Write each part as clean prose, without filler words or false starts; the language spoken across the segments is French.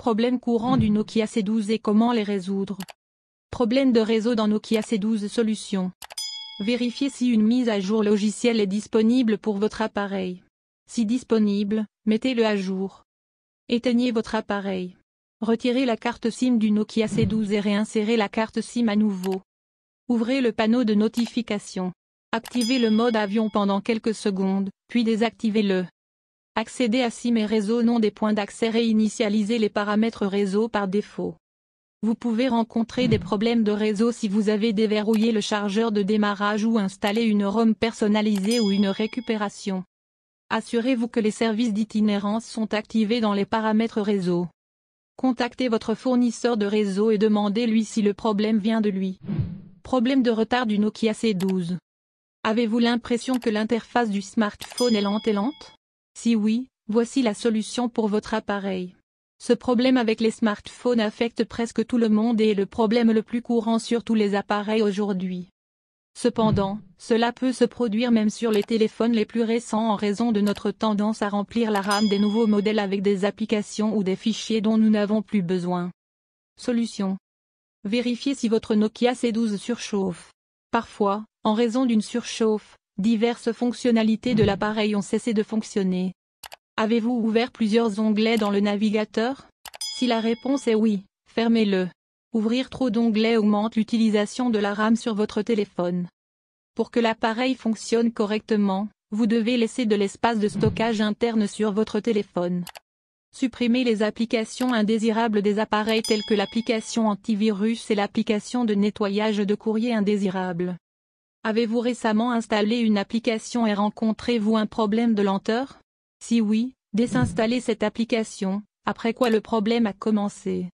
problèmes courants du Nokia C12 et comment les résoudre. Problème de réseau dans Nokia C12 Solution. Vérifiez si une mise à jour logicielle est disponible pour votre appareil. Si disponible, mettez-le à jour. Éteignez votre appareil. Retirez la carte SIM du Nokia C12 et réinsérez la carte SIM à nouveau. Ouvrez le panneau de notification. Activez le mode avion pendant quelques secondes, puis désactivez-le. Accédez à SIM et réseau nom des points d'accès. Réinitialisez les paramètres réseau par défaut. Vous pouvez rencontrer des problèmes de réseau si vous avez déverrouillé le chargeur de démarrage ou installé une ROM personnalisée ou une récupération. Assurez-vous que les services d'itinérance sont activés dans les paramètres réseau. Contactez votre fournisseur de réseau et demandez-lui si le problème vient de lui. Problème de retard du Nokia C12. Avez-vous l'impression que l'interface du smartphone est lente? Si oui, voici la solution pour votre appareil. Ce problème avec les smartphones affecte presque tout le monde et est le problème le plus courant sur tous les appareils aujourd'hui. Cependant, cela peut se produire même sur les téléphones les plus récents en raison de notre tendance à remplir la RAM des nouveaux modèles avec des applications ou des fichiers dont nous n'avons plus besoin. Solution. Vérifiez si votre Nokia C12 surchauffe. Parfois, en raison d'une surchauffe, diverses fonctionnalités de l'appareil ont cessé de fonctionner. Avez-vous ouvert plusieurs onglets dans le navigateur? Si la réponse est oui, fermez-le. Ouvrir trop d'onglets augmente l'utilisation de la RAM sur votre téléphone. Pour que l'appareil fonctionne correctement, vous devez laisser de l'espace de stockage interne sur votre téléphone. Supprimez les applications indésirables des appareils telles que l'application antivirus et l'application de nettoyage de courrier indésirable. Avez-vous récemment installé une application et rencontrez-vous un problème de lenteur? Si oui, désinstallez cette application, après quoi le problème a commencé.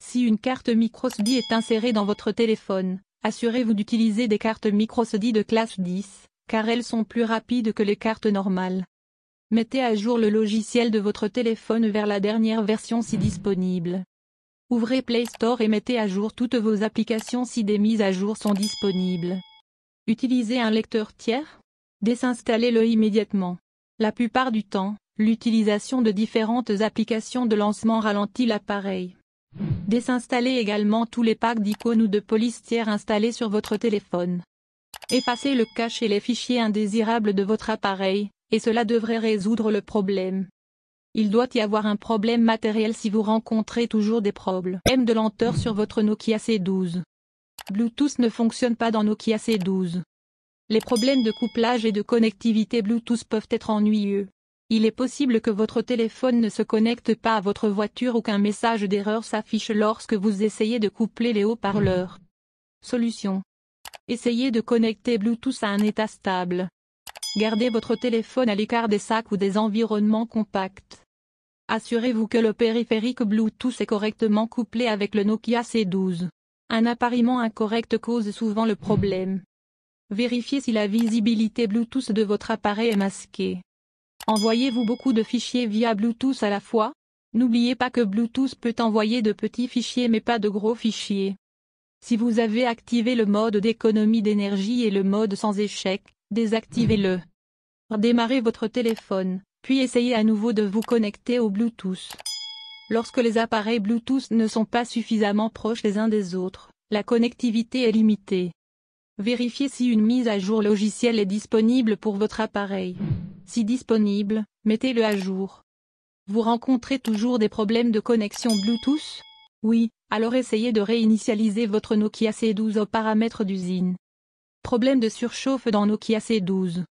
Si une carte microSD est insérée dans votre téléphone, assurez-vous d'utiliser des cartes microSD de classe 10, car elles sont plus rapides que les cartes normales. Mettez à jour le logiciel de votre téléphone vers la dernière version si disponible. Ouvrez Play Store et mettez à jour toutes vos applications si des mises à jour sont disponibles. Utilisez un lecteur tiers? Désinstallez-le immédiatement. La plupart du temps, l'utilisation de différentes applications de lancement ralentit l'appareil. Désinstallez également tous les packs d'icônes ou de polices tiers installés sur votre téléphone. Effacez le cache et les fichiers indésirables de votre appareil, et cela devrait résoudre le problème. Il doit y avoir un problème matériel si vous rencontrez toujours des problèmes de lenteur sur votre Nokia C12. Bluetooth ne fonctionne pas dans Nokia C12. Les problèmes de couplage et de connectivité Bluetooth peuvent être ennuyeux. Il est possible que votre téléphone ne se connecte pas à votre voiture ou qu'un message d'erreur s'affiche lorsque vous essayez de coupler les haut-parleurs. Solution. Essayez de connecter Bluetooth à un état stable. Gardez votre téléphone à l'écart des sacs ou des environnements compacts. Assurez-vous que le périphérique Bluetooth est correctement couplé avec le Nokia C12. Un appariement incorrect cause souvent le problème. Vérifiez si la visibilité Bluetooth de votre appareil est masquée. Envoyez-vous beaucoup de fichiers via Bluetooth à la fois? N'oubliez pas que Bluetooth peut envoyer de petits fichiers mais pas de gros fichiers. Si vous avez activé le mode d'économie d'énergie et le mode sans échec, désactivez-le. Redémarrez votre téléphone, puis essayez à nouveau de vous connecter au Bluetooth. Lorsque les appareils Bluetooth ne sont pas suffisamment proches les uns des autres, la connectivité est limitée. Vérifiez si une mise à jour logicielle est disponible pour votre appareil. Si disponible, mettez-le à jour. Vous rencontrez toujours des problèmes de connexion Bluetooth? Oui, alors essayez de réinitialiser votre Nokia C12 aux paramètres d'usine. Problème de surchauffe dans Nokia C12.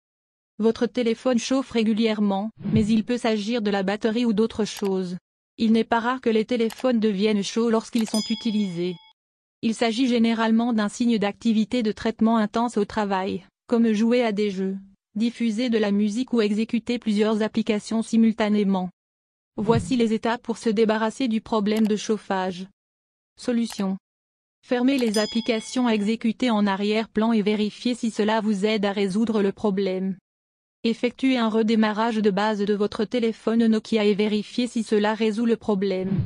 Votre téléphone chauffe régulièrement, mais il peut s'agir de la batterie ou d'autres choses. Il n'est pas rare que les téléphones deviennent chauds lorsqu'ils sont utilisés. Il s'agit généralement d'un signe d'activité de traitement intense au travail, comme jouer à des jeux, diffuser de la musique ou exécuter plusieurs applications simultanément. Voici les étapes pour se débarrasser du problème de chauffage. Solution. Fermez les applications exécutées en arrière-plan et vérifiez si cela vous aide à résoudre le problème. Effectuez un redémarrage de base de votre téléphone Nokia et vérifiez si cela résout le problème.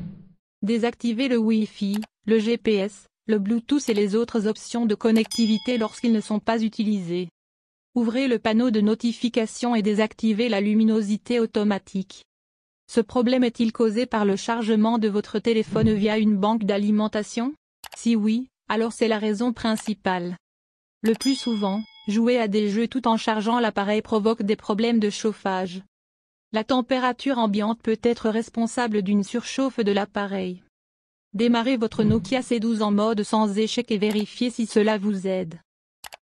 Désactivez le Wi-Fi, le GPS, le Bluetooth et les autres options de connectivité lorsqu'ils ne sont pas utilisés. Ouvrez le panneau de notification et désactivez la luminosité automatique. Ce problème est-il causé par le chargement de votre téléphone via une banque d'alimentation? Si oui, alors c'est la raison principale. Le plus souvent, jouer à des jeux tout en chargeant l'appareil provoque des problèmes de chauffage. La température ambiante peut être responsable d'une surchauffe de l'appareil. Démarrez votre Nokia C12 en mode sans échec et vérifiez si cela vous aide.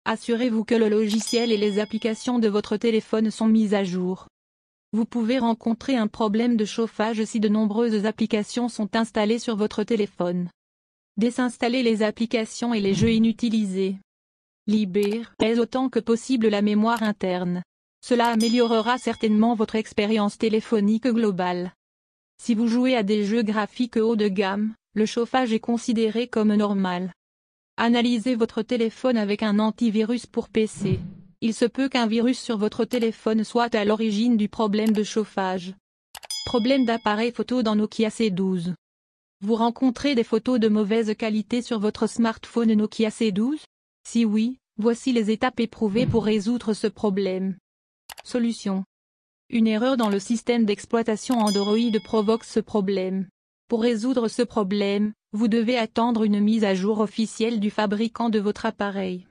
Assurez-vous que le logiciel et les applications de votre téléphone sont mises à jour. Vous pouvez rencontrer un problème de chauffage si de nombreuses applications sont installées sur votre téléphone. Désinstallez les applications et les jeux inutilisés. Libérez autant que possible la mémoire interne. Cela améliorera certainement votre expérience téléphonique globale. Si vous jouez à des jeux graphiques haut de gamme, le chauffage est considéré comme normal. Analysez votre téléphone avec un antivirus pour PC. Il se peut qu'un virus sur votre téléphone soit à l'origine du problème de chauffage. Problème d'appareil photo dans Nokia C12. Vous rencontrez des photos de mauvaise qualité sur votre smartphone Nokia C12? Si oui, voici les étapes éprouvées pour résoudre ce problème. Solution. Une erreur dans le système d'exploitation Android provoque ce problème. Pour résoudre ce problème, vous devez attendre une mise à jour officielle du fabricant de votre appareil.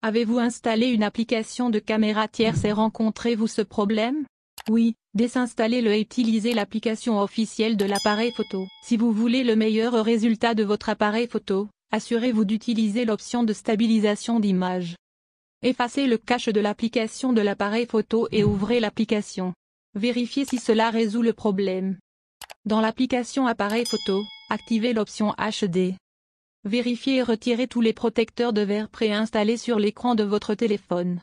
Avez-vous installé une application de caméra tierce et rencontrez-vous ce problème? Oui, désinstallez-le et utilisez l'application officielle de l'appareil photo. Si vous voulez le meilleur résultat de votre appareil photo, assurez-vous d'utiliser l'option de stabilisation d'image. Effacez le cache de l'application de l'appareil photo et ouvrez l'application. Vérifiez si cela résout le problème. Dans l'application appareil photo, activez l'option HD. Vérifiez et retirez tous les protecteurs de verre préinstallés sur l'écran de votre téléphone.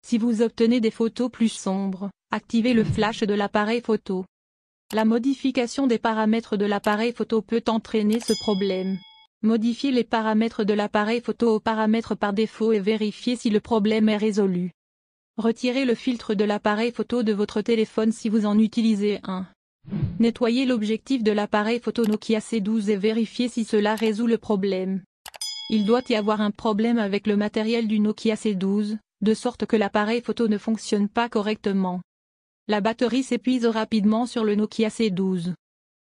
Si vous obtenez des photos plus sombres, activez le flash de l'appareil photo. La modification des paramètres de l'appareil photo peut entraîner ce problème. Modifiez les paramètres de l'appareil photo aux paramètres par défaut et vérifiez si le problème est résolu. Retirez le filtre de l'appareil photo de votre téléphone si vous en utilisez un. Nettoyez l'objectif de l'appareil photo Nokia C12 et vérifiez si cela résout le problème. Il doit y avoir un problème avec le matériel du Nokia C12, de sorte que l'appareil photo ne fonctionne pas correctement. La batterie s'épuise rapidement sur le Nokia C12.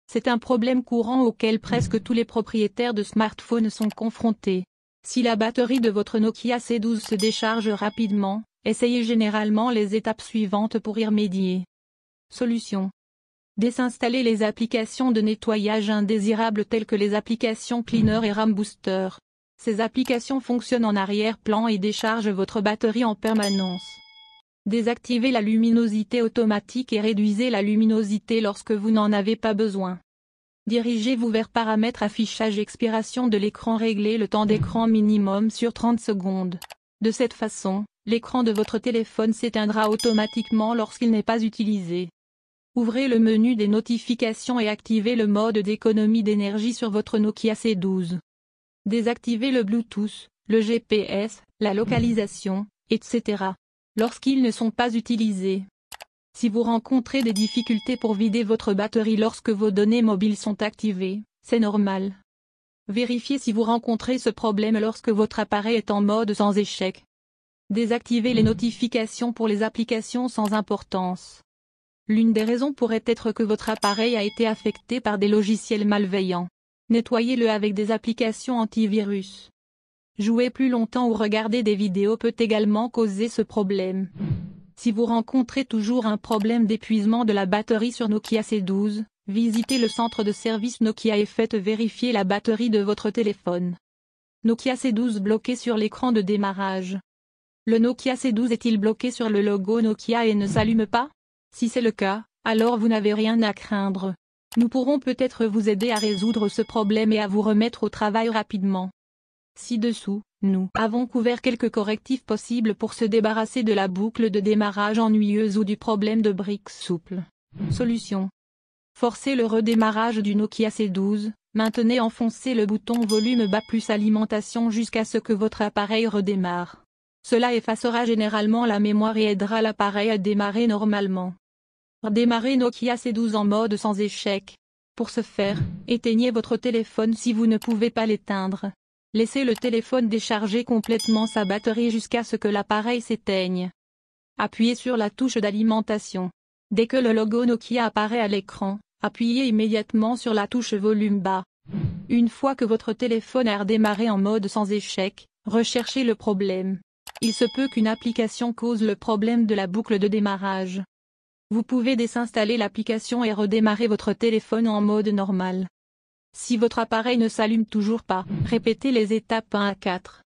C'est un problème courant auquel presque tous les propriétaires de smartphones sont confrontés. Si la batterie de votre Nokia C12 se décharge rapidement, essayez généralement les étapes suivantes pour y remédier. Solution. Désinstaller les applications de nettoyage indésirables telles que les applications Cleaner et RAM Booster. Ces applications fonctionnent en arrière-plan et déchargent votre batterie en permanence. Désactivez la luminosité automatique et réduisez la luminosité lorsque vous n'en avez pas besoin. Dirigez-vous vers Paramètres affichage expiration de l'écran. Réglez le temps d'écran minimum sur 30 secondes. De cette façon, l'écran de votre téléphone s'éteindra automatiquement lorsqu'il n'est pas utilisé. Ouvrez le menu des notifications et activez le mode d'économie d'énergie sur votre Nokia C12. Désactivez le Bluetooth, le GPS, la localisation, etc. lorsqu'ils ne sont pas utilisés. Si vous rencontrez des difficultés pour vider votre batterie lorsque vos données mobiles sont activées, c'est normal. Vérifiez si vous rencontrez ce problème lorsque votre appareil est en mode sans échec. Désactivez les notifications pour les applications sans importance. L'une des raisons pourrait être que votre appareil a été affecté par des logiciels malveillants. Nettoyez-le avec des applications antivirus. Jouer plus longtemps ou regarder des vidéos peut également causer ce problème. Si vous rencontrez toujours un problème d'épuisement de la batterie sur Nokia C12, visitez le centre de service Nokia et faites vérifier la batterie de votre téléphone. Nokia C12 bloqué sur l'écran de démarrage. Le Nokia C12 est-il bloqué sur le logo Nokia et ne s'allume pas? Si c'est le cas, alors vous n'avez rien à craindre. Nous pourrons peut-être vous aider à résoudre ce problème et à vous remettre au travail rapidement. Ci-dessous, nous avons couvert quelques correctifs possibles pour se débarrasser de la boucle de démarrage ennuyeuse ou du problème de briques souples. Solution. Forcez le redémarrage du Nokia C12, maintenez enfoncé le bouton volume bas plus alimentation jusqu'à ce que votre appareil redémarre. Cela effacera généralement la mémoire et aidera l'appareil à démarrer normalement. Redémarrez Nokia C12 en mode sans échec. Pour ce faire, éteignez votre téléphone si vous ne pouvez pas l'éteindre. Laissez le téléphone décharger complètement sa batterie jusqu'à ce que l'appareil s'éteigne. Appuyez sur la touche d'alimentation. Dès que le logo Nokia apparaît à l'écran, appuyez immédiatement sur la touche volume bas. Une fois que votre téléphone a redémarré en mode sans échec, recherchez le problème. Il se peut qu'une application cause le problème de la boucle de démarrage. Vous pouvez désinstaller l'application et redémarrer votre téléphone en mode normal. Si votre appareil ne s'allume toujours pas, répétez les étapes 1 à 4.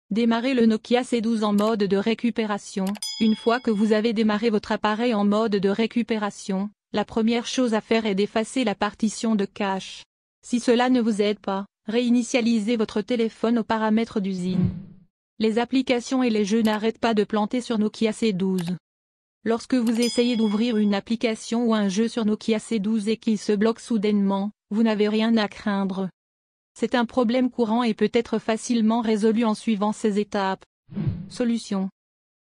Démarrez le Nokia C12 en mode de récupération. Une fois que vous avez démarré votre appareil en mode de récupération, la première chose à faire est d'effacer la partition de cache. Si cela ne vous aide pas, réinitialisez votre téléphone aux paramètres d'usine. Les applications et les jeux n'arrêtent pas de planter sur Nokia C12. Lorsque vous essayez d'ouvrir une application ou un jeu sur Nokia C12 et qu'il se bloque soudainement, vous n'avez rien à craindre. C'est un problème courant et peut être facilement résolu en suivant ces étapes. Solution.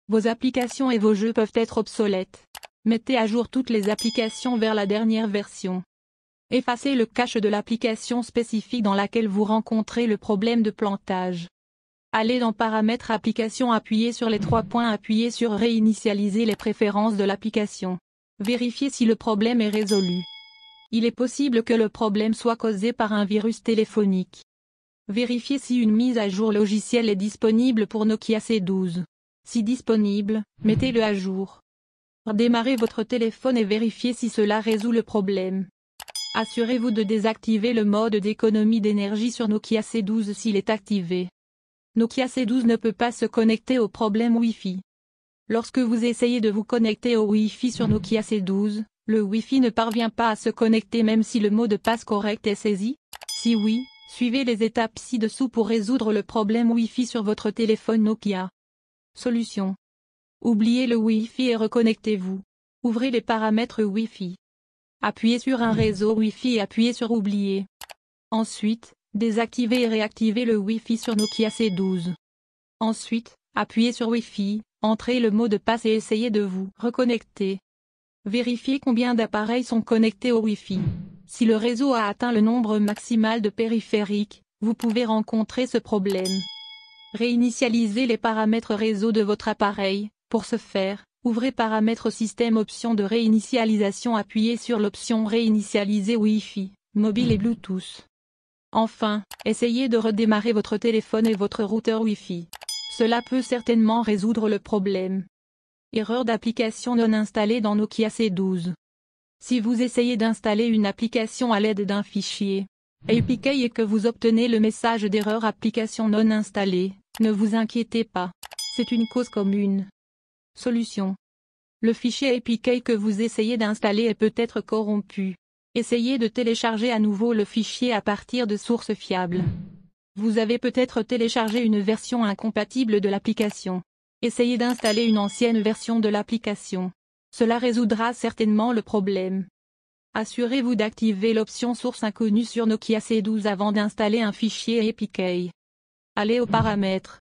Vos applications et vos jeux peuvent être obsolètes. Mettez à jour toutes les applications vers la dernière version. Effacez le cache de l'application spécifique dans laquelle vous rencontrez le problème de plantage. Allez dans Paramètres Application, appuyez sur les 3 points, appuyez sur Réinitialiser les préférences de l'application. Vérifiez si le problème est résolu. Il est possible que le problème soit causé par un virus téléphonique. Vérifiez si une mise à jour logicielle est disponible pour Nokia C12. Si disponible, mettez-le à jour. Redémarrez votre téléphone et vérifiez si cela résout le problème. Assurez-vous de désactiver le mode d'économie d'énergie sur Nokia C12 s'il est activé. Nokia C12 ne peut pas se connecter au problème Wi-Fi. Lorsque vous essayez de vous connecter au Wi-Fi sur Nokia C12, le Wi-Fi ne parvient pas à se connecter même si le mot de passe correct est saisi. Si oui, suivez les étapes ci-dessous pour résoudre le problème Wi-Fi sur votre téléphone Nokia. Solution. Oubliez le Wi-Fi et reconnectez-vous. Ouvrez les paramètres Wi-Fi. Appuyez sur un réseau Wi-Fi et appuyez sur Oublier. Ensuite, désactivez et réactivez le Wi-Fi sur Nokia C12. Ensuite, appuyez sur Wi-Fi, entrez le mot de passe et essayez de vous reconnecter. Vérifiez combien d'appareils sont connectés au Wi-Fi. Si le réseau a atteint le nombre maximal de périphériques, vous pouvez rencontrer ce problème. Réinitialisez les paramètres réseau de votre appareil. Pour ce faire, ouvrez Paramètres Système, option de réinitialisation, appuyez sur l'option Réinitialiser Wi-Fi, mobile et Bluetooth. Enfin, essayez de redémarrer votre téléphone et votre routeur Wi-Fi. Cela peut certainement résoudre le problème. Erreur d'application non installée dans Nokia C12. Si vous essayez d'installer une application à l'aide d'un fichier APK et que vous obtenez le message d'erreur application non installée, ne vous inquiétez pas. C'est une cause commune. Solution. Le fichier APK que vous essayez d'installer est peut-être corrompu. Essayez de télécharger à nouveau le fichier à partir de sources fiables. Vous avez peut-être téléchargé une version incompatible de l'application. Essayez d'installer une ancienne version de l'application. Cela résoudra certainement le problème. Assurez-vous d'activer l'option source inconnue sur Nokia C12 avant d'installer un fichier APK. Allez aux paramètres.